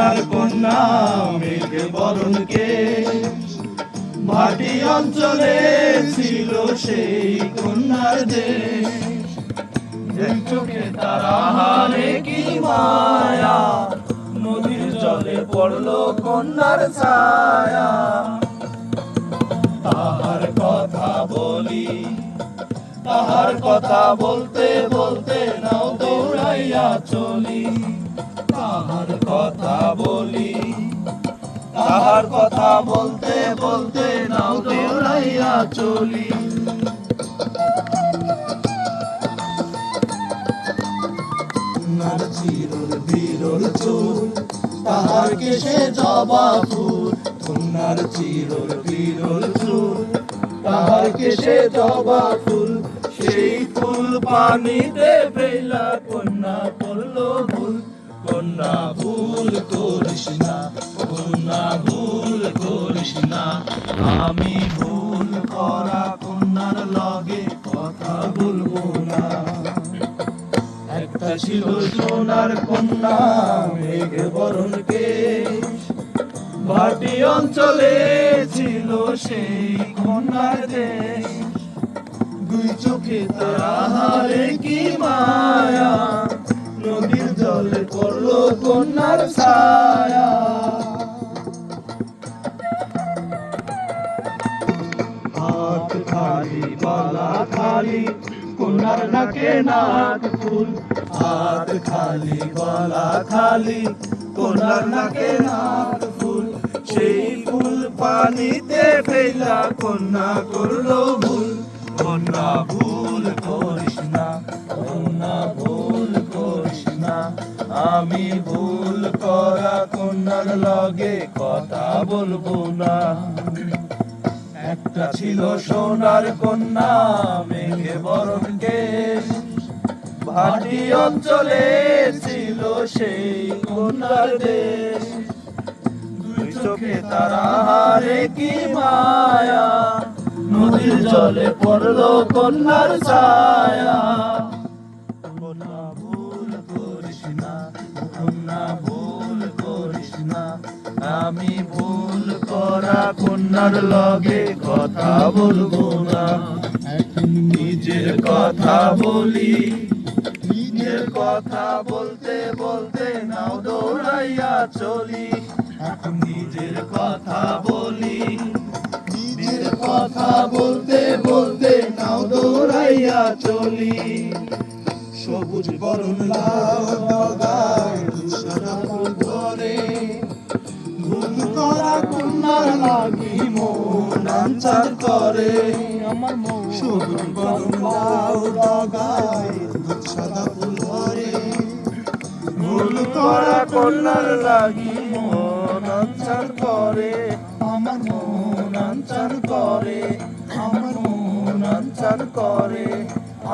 সোনার কন্যা মেঘ বরণ কেশ, ভাটি অঞ্চলে ছিল সেই কন্যার দেশ। চোখে তারা হারে কি মায়া, নদীর জলে পড়লো কন্যার ছায়া। তাহার কথা বলি, তাহার কথা বলতে বলতে নাও দৌড়াইয়া চলি। তাহার কথা বলি, তাহার কথা বলতে বলতে নাও দৌড়াইয়া চলি। কন্যার চিরল বিরল চুল, তাহার কেশে জবা ফুল। কন্যার চিরল বিরল চুল, তাহার কেশে জবা ফুল। সেই ফুল পানিতে ফেলা কন্যা করলো ভুল। কন্যা ভুল করিস না, কন্যা ভুল করিস না। আমি ভুল করা কন্যার লগে কথা বলবো না। একটা ছিল সোনার কন্যা মেঘ বরণ কেশ, ভাটি অঞ্চলে ছিল সেই কন্যার দেশ। দুই চোখে তারা হারে কি মায়া, নদীর জলে পড়লো কন্যার ছায়া। হাত খালি বালা খালি, কন্যার নাকে নাক ফুল। হাত খালি গলা খালি, কন্যার নাকে নাক ফুল। সেই ফুল পানিতে ফেলা কন্যা করলো ভুল। কন্যা ভুল করিস না, কন্যা ভুল করিস না। আমি ভুল করা কন্যার লগে কথা বলবো না। একটা ছিল সোনার কন্যা মেঘ বরণ কেশ, ভাটি অঞ্চলে ছিল সেই কন্যার দেশ। দুই চোখে তারা হারে কি মায়া, নদীর জলে পড়লো কন্যার ছায়া। কন্যা ভুল করিস না, কন্যা ভুল করিস না। আমি ভুল করা কন্যার লগে কথা বলবো না। নিজের কথা বলি, নিজের কথা বলতে বলতে নাও দৌড়াইয়া চলি। এখন নিজের কথা বলি, নিজের কথা বলতে বলতে নাও দৌড়াইয়া চলি। সবুজ বরণ লাল ডগায় দুশরা ফুল ধরে, ভুল করা কন্যার লাগি মন আনচার করে। আমার মন সবুজ বরণ লাল ডগায় দুশরা ফুল ধরে, ভুল করা কন্যার লাগি মন আনচার করে। আমার মন আনচার করে, আমার মন আনচার করে,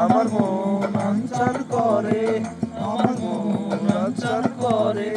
আমার মন আনচার করে, আমার মন আনচার করে।